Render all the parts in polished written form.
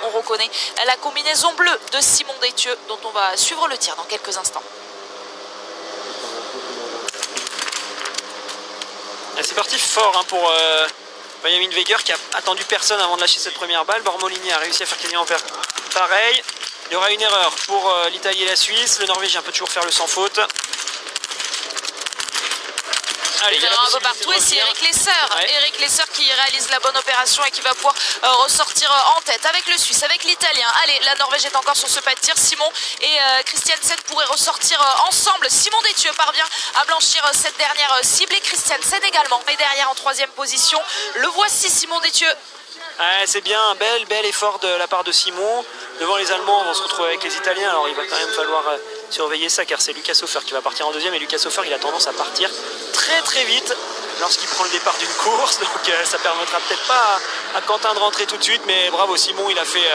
On reconnaît la combinaison bleue de Simon Détieux dont on va suivre le tir dans quelques instants. C'est parti fort hein, pour Benjamin Weger qui a attendu personne avant de lâcher cette première balle. Bormolini a réussi à faire quasiment pareil. Il y aura une erreur pour l'Italie et la Suisse. Le Norvégien peut toujours faire le sans faute. Allez, il y a un peu partout et c'est Eric Lesser. Ouais. Eric Lesser qui réalise la bonne opération et qui va pouvoir ressortir en tête avec le Suisse, avec l'Italien. Allez, la Norvège est encore sur ce pas de tir. Simon et Christiansen pourraient ressortir ensemble. Simon Détieux parvient à blanchir cette dernière cible et Christiansen également. Et derrière en troisième position, le voici Simon Détieux. Ouais, c'est bien, un bel effort de la part de Simon. Devant les Allemands, on va se retrouver avec les Italiens. Alors il va quand même falloir surveiller ça car c'est Lucas Hofer qui va partir en deuxième. Et Lucas Hofer, il a tendance à partir très vite lorsqu'il prend le départ d'une course. Donc ça permettra peut-être pas à Quentin de rentrer tout de suite. Mais bravo Simon, il a fait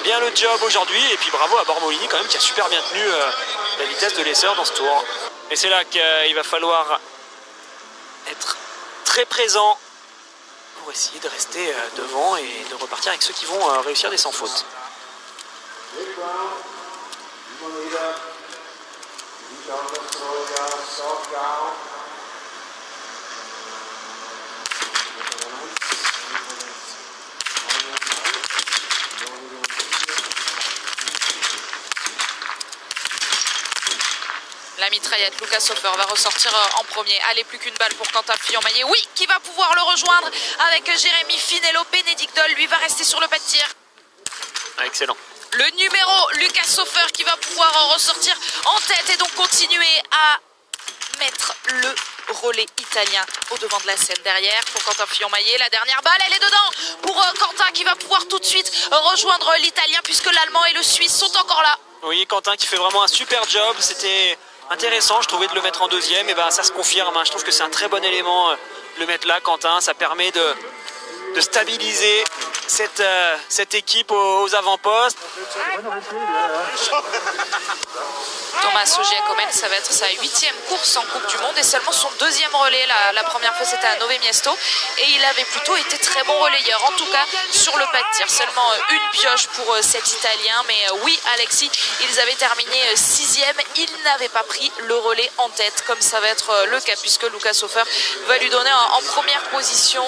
bien le job aujourd'hui. Et puis bravo à Bormolini quand même qui a super bien tenu la vitesse de Lesser dans ce tour. Et c'est là qu'il va falloir être très présent pour essayer de rester devant et de repartir avec ceux qui vont réussir des sans faute. La mitraillette, Lucas Hofer va ressortir en premier. Allez, plus qu'une balle pour Quentin Fillon-Maillet. Oui, qui va pouvoir le rejoindre avec Jérémy Finello. Bénédicte Doll, lui, va rester sur le pas de tir. Ah, excellent. Le numéro Lucas Hofer qui va pouvoir ressortir en tête et donc continuer à mettre le relais italien au devant de la scène. Derrière pour Quentin Fillon-Maillet, la dernière balle elle est dedans pour Quentin qui va pouvoir tout de suite rejoindre l'Italien puisque l'Allemand et le Suisse sont encore là. Oui, Quentin qui fait vraiment un super job. C'était intéressant, je trouvais, de le mettre en deuxième. Et ben ça se confirme, hein. Je trouve que c'est un très bon élément de le mettre là, Quentin. Ça permet de stabiliser cette équipe aux avant-postes. Tommaso Giacomelli, ça va être sa 8e course en Coupe du Monde et seulement son 2e relais. La première fois c'était à Nove Miesto et il avait plutôt été très bon relayeur, en tout cas sur le pas de tir. Seulement une pioche pour cet Italien, mais oui Alexis, ils avaient terminé 6e, ils n'avaient pas pris le relais en tête comme ça va être le cas puisque Lucas Hofer va lui donner en première position.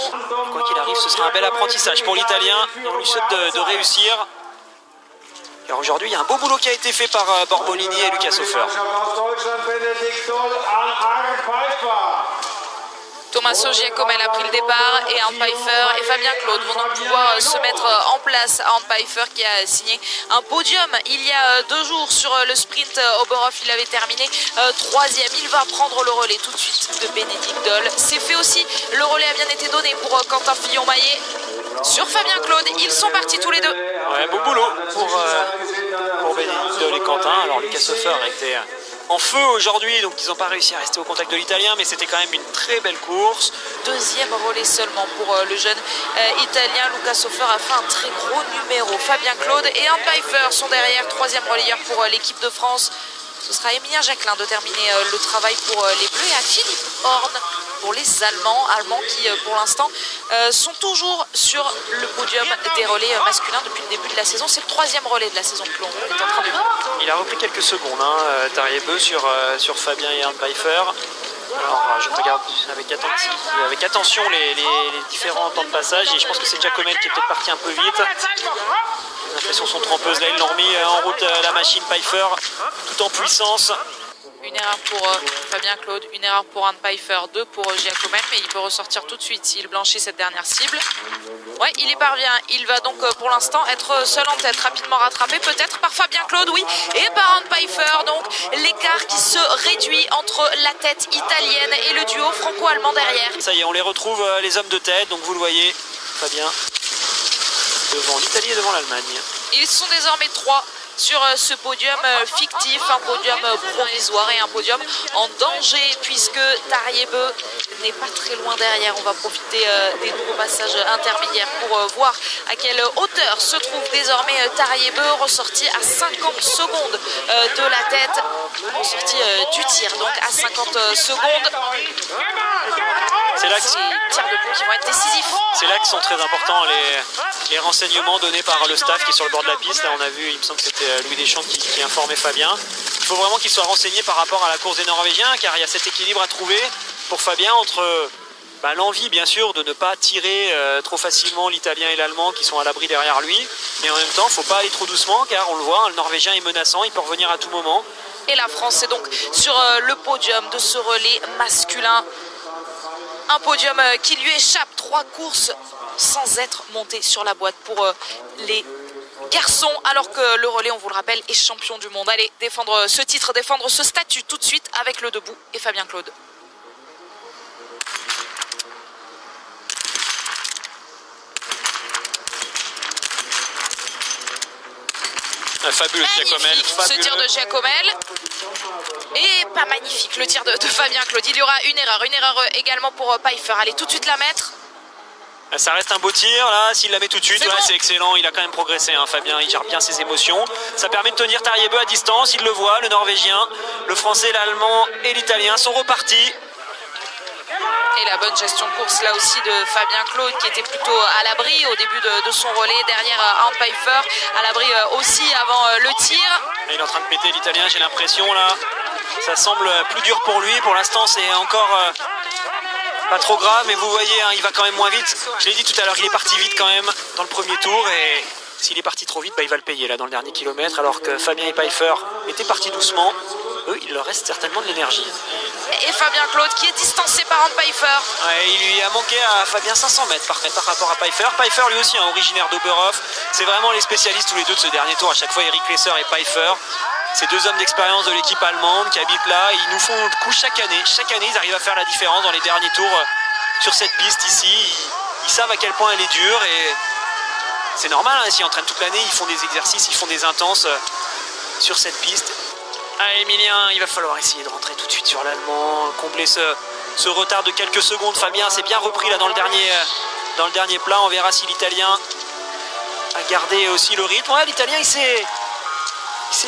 Quoi qu'il arrive, ce sera un bel apprentissage pour l'Italien. On lui souhaite de réussir. Car aujourd'hui, il y a un beau boulot qui a été fait par Bormolini et Lucas Hofer. Tommaso Giacomelli a pris le départ et Arnd Pfeiffer et Fabien Claude vont donc pouvoir se mettre en place. Arnd Pfeiffer qui a signé un podium il y a 2 jours sur le sprint Oberhof. Il avait terminé 3e. Il va prendre le relais tout de suite de Bénédicte Doll. C'est fait aussi. Le relais a bien été donné pour Quentin Fillon-Maillet sur Fabien Claude. Ils sont partis tous les deux. Ouais, beau boulot pour Bénédicte Doll et Quentin. Alors Lucas Hofer a été en feu aujourd'hui, donc ils n'ont pas réussi à rester au contact de l'Italien, mais c'était quand même une très belle course. 2e relais seulement pour le jeune Italien. Lucas Hofer a fait un très gros numéro. Fabien Claude et Arnd Pfeiffer sont derrière. 3e relayeur pour l'équipe de France. Ce sera Emilien Jacquelin de terminer le travail pour les Bleus et à Philippe Horn pour les Allemands qui pour l'instant sont toujours sur le podium des relais masculins depuis le début de la saison. C'est le 3e relais de la saison que l'on est en train de vivre. Il a repris quelques secondes, Tariebeu sur Fabien et Arnd Pfeiffer. Alors je regarde avec attention les différents temps de passage et je pense que c'est Giacomelli qui est peut-être parti un peu vite. Les impressions sont trompeuses, là ils l'ont remis en route la machine Pfeiffer tout en puissance. Une erreur pour Fabien Claude, une erreur pour Arnd Pfeiffer, 2 pour Giacomelli, mais il peut ressortir tout de suite s'il blanchit cette dernière cible. Ouais, il y parvient. Il va donc pour l'instant être seul en tête, rapidement rattrapé peut-être par Fabien Claude, oui, et par Arnd Pfeiffer. Donc l'écart qui se réduit entre la tête italienne et le duo franco-allemand derrière. Ça y est, on les retrouve les hommes de tête, donc vous le voyez, Fabien devant l'Italie et devant l'Allemagne. Ils sont désormais 3 sur ce podium fictif, un podium provisoire et un podium en danger puisque Tariebeu n'est pas très loin derrière. On va profiter des nouveaux passages intermédiaires pour voir à quelle hauteur se trouve désormais Tariebeu, ressorti à 50 secondes de la tête, ressorti du tir, donc à 50 secondes. C'est là que ces tirs debout qui vont être décisifs. C'est là que sont très importants les renseignements donnés par le staff qui est sur le bord de la piste. Là, on a vu, il me semble que c'était Louis Deschamps qui informait Fabien. Il faut vraiment qu'il soit renseigné par rapport à la course des Norvégiens, car il y a cet équilibre à trouver pour Fabien entre l'envie, bien sûr, de ne pas tirer trop facilement l'Italien et l'Allemand qui sont à l'abri derrière lui. Mais en même temps, il ne faut pas aller trop doucement, car on le voit, le Norvégien est menaçant, il peut revenir à tout moment. Et la France est donc sur le podium de ce relais masculin. Un podium qui lui échappe, 3 courses sans être monté sur la boîte pour les garçons, alors que le relais, on vous le rappelle, est champion du monde. Allez, défendre ce titre, défendre ce statut tout de suite avec le debout et Fabien Claude. Fabuleux Giacomel. Ce tir de Giacomel. Et pas magnifique le tir de Fabien Claude. Il y aura une erreur également pour Pfeiffer. Allez, tout de suite la mettre. Ça reste un beau tir, là, s'il la met tout de suite, c'est excellent, il a quand même progressé, hein, Fabien, il gère bien ses émotions. Ça permet de tenir Tariebeu à distance, il le voit, le Norvégien, le Français, l'Allemand et l'Italien sont repartis. Et la bonne gestion de course là aussi de Fabien Claude qui était plutôt à l'abri au début de son relais, derrière Arnd Pfeiffer, à l'abri aussi avant le tir. Et il est en train de péter l'Italien, j'ai l'impression là, ça semble plus dur pour lui, pour l'instant c'est encore pas trop grave, mais vous voyez, hein, il va quand même moins vite. Je l'ai dit tout à l'heure, il est parti vite quand même dans le premier tour et s'il est parti trop vite, il va le payer là dans le dernier kilomètre, alors que Fabien et Pfeiffer étaient partis doucement. Eux, il leur reste certainement de l'énergie. Et Fabien Claude qui est distancé par Arnd Pfeiffer. Ouais, il lui a manqué à Fabien 500 mètres par rapport à Pfeiffer. Pfeiffer lui aussi, originaire d'Oberhof. C'est vraiment les spécialistes tous les deux de ce dernier tour. À chaque fois, Eric Lesser et Pfeiffer. Ces 2 hommes d'expérience de l'équipe allemande qui habitent là. Ils nous font le coup chaque année. Chaque année, ils arrivent à faire la différence dans les derniers tours sur cette piste ici. Ils savent à quel point elle est dure et c'est normal. Hein, s'ils entraînent toute l'année, ils font des exercices, ils font des intenses sur cette piste. Allez, Emilien, il va falloir essayer de rentrer tout de suite sur l'Allemand, combler ce retard de quelques secondes. Fabien s'est bien repris là dans le dernier plat. On verra si l'Italien a gardé aussi le rythme. Ouais, l'Italien, il s'est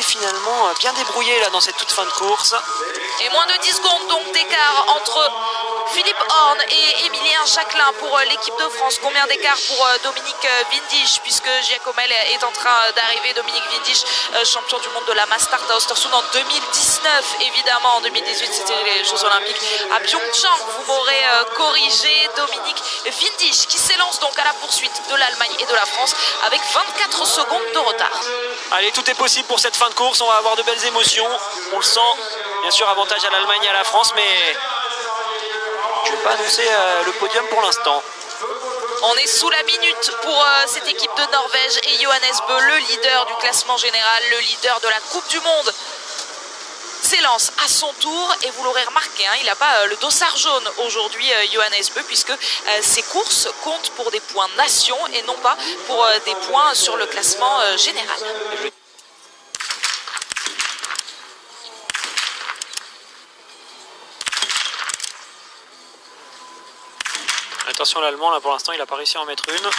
finalement bien débrouillé là dans cette toute fin de course. Et moins de 10 secondes donc d'écart entre Philippe Horn et Emilien Jacquelin pour l'équipe de France. Combien d'écart pour Dominique Windisch, puisque Giacomel est en train d'arriver. Dominique Windisch, champion du monde de la Mastart à Östersund en 2019. Évidemment, en 2018, c'était les Jeux Olympiques à Pyeongchang. Vous m'aurez corrigé. Dominique Windisch qui s'élance donc à la poursuite de l'Allemagne et de la France avec 24 secondes de retard. Allez, tout est possible pour cette fin de course. On va avoir de belles émotions. On le sent. Bien sûr, avantage à l'Allemagne et à la France, mais je ne vais pas annoncer le podium pour l'instant. On est sous la minute pour cette équipe de Norvège et Johannes Bø, le leader du classement général, le leader de la Coupe du Monde, s'élance à son tour. Et vous l'aurez remarqué, hein, il n'a pas le dossard jaune aujourd'hui, Johannes Bø, puisque ses courses comptent pour des points nation et non pas pour des points sur le classement général. Attention, l'Allemand, là pour l'instant, il n'a pas réussi à en mettre une. Donc,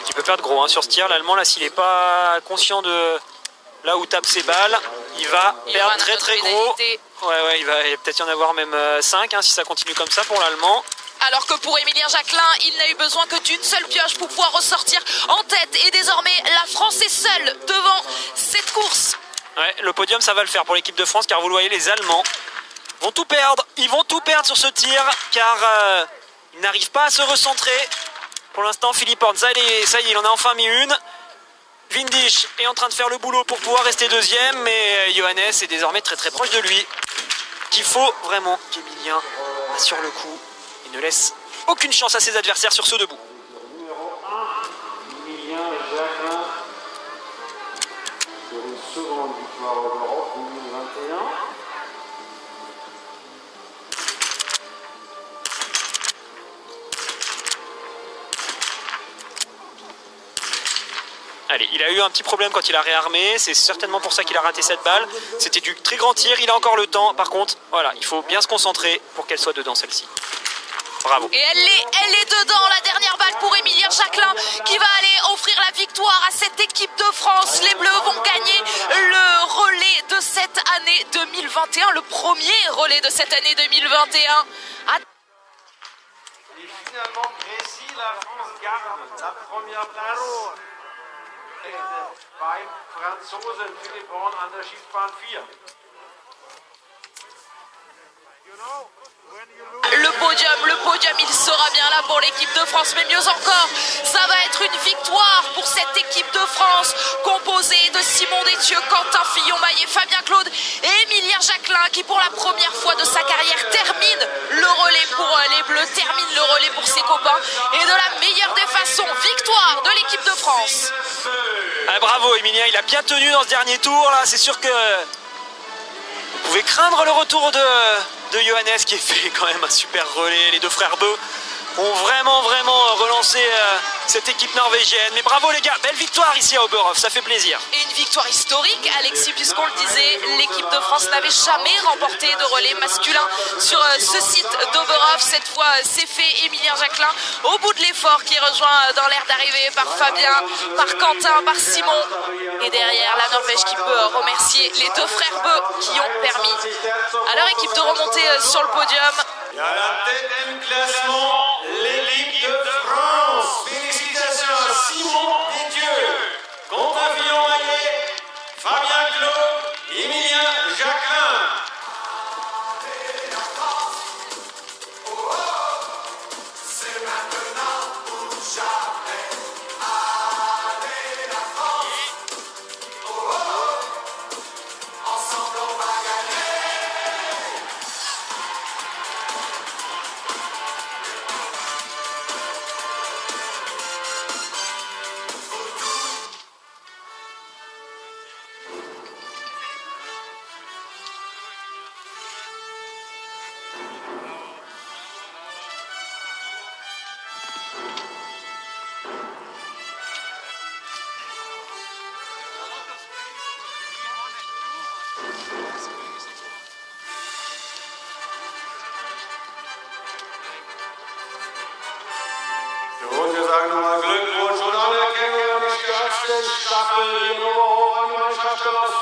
il peut perdre gros hein, sur ce tir. L'Allemand, là, s'il n'est pas conscient de là où tape ses balles, il va perdre très gros. Ouais, il va peut-être y en avoir même 5 hein, si ça continue comme ça pour l'Allemand. Alors que pour Emilien Jacquelin, il n'a eu besoin que d'une seule pioche pour pouvoir ressortir en tête. Et désormais, la France est seule devant cette course. Ouais, le podium, ça va le faire pour l'équipe de France, car vous le voyez, les Allemands vont tout perdre. Ils vont tout perdre sur ce tir, car ils n'arrivent pas à se recentrer. Pour l'instant, Philippe Horn, ça y est, il en a enfin mis une. Windisch est en train de faire le boulot pour pouvoir rester deuxième, mais Johannes est désormais très proche de lui. Qu'il faut vraiment qu'Emilien assure le coup et ne laisse aucune chance à ses adversaires sur ce debout. Emilien Jacquelin sur une seconde victoire d'Europe 2021. Allez, il a eu un petit problème quand il a réarmé, c'est certainement pour ça qu'il a raté cette balle. C'était du très grand tir, il a encore le temps. Par contre, voilà, il faut bien se concentrer pour qu'elle soit dedans celle-ci. Bravo. Et elle est dedans, la dernière balle pour Emilien Jacquelin qui va aller offrir la victoire à cette équipe de France. Les Bleus vont gagner le relais de cette année 2021, le premier relais de cette année 2021. finalement précis, la France garde la première place. Et beim Franzosen Philipp Horn an der Schiffbahn 4. Le podium, il sera bien là pour l'équipe de France, mais mieux encore, ça va être une victoire pour cette équipe de France composée de Simon Détieux, Quentin Fillon-Maillet, Fabien Claude et Émilien Jacquelin qui pour la première fois de sa carrière termine le relais pour les Bleus, termine le relais pour ses copains et de la meilleure des façons, victoire de l'équipe de France. Ah, bravo Émilien, il a bien tenu dans ce dernier tour là, c'est sûr que vous pouvez craindre le retour de Johannes qui fait quand même un super relais. Les deux frères Beu ont vraiment relancé cette équipe norvégienne. Mais bravo les gars, belle victoire ici à Oberhof, ça fait plaisir. Et une victoire historique, Alexis, puisqu'on le disait, l'équipe de France n'avait jamais remporté de relais masculin sur ce site d'Oberhof. Cette fois, c'est fait. Émilien Jacquelin au bout de l'effort qui est rejoint dans l'aire d'arrivée par Fabien, par Quentin, par Simon. Et derrière, la Norvège qui peut remercier les deux frères Beu qui ont permis à leur équipe de remonter sur le podium. Et à la tête du classement, l'équipe de France. Félicitations à Simon Détieux, Quentin Fillon-Maillet, Fabien Claude, Émilien Jacquelin. Und wir sagen nochmal Glückwunsch und Anerkennung an die Staffel hier nochmal hoch an die Mannschaft aus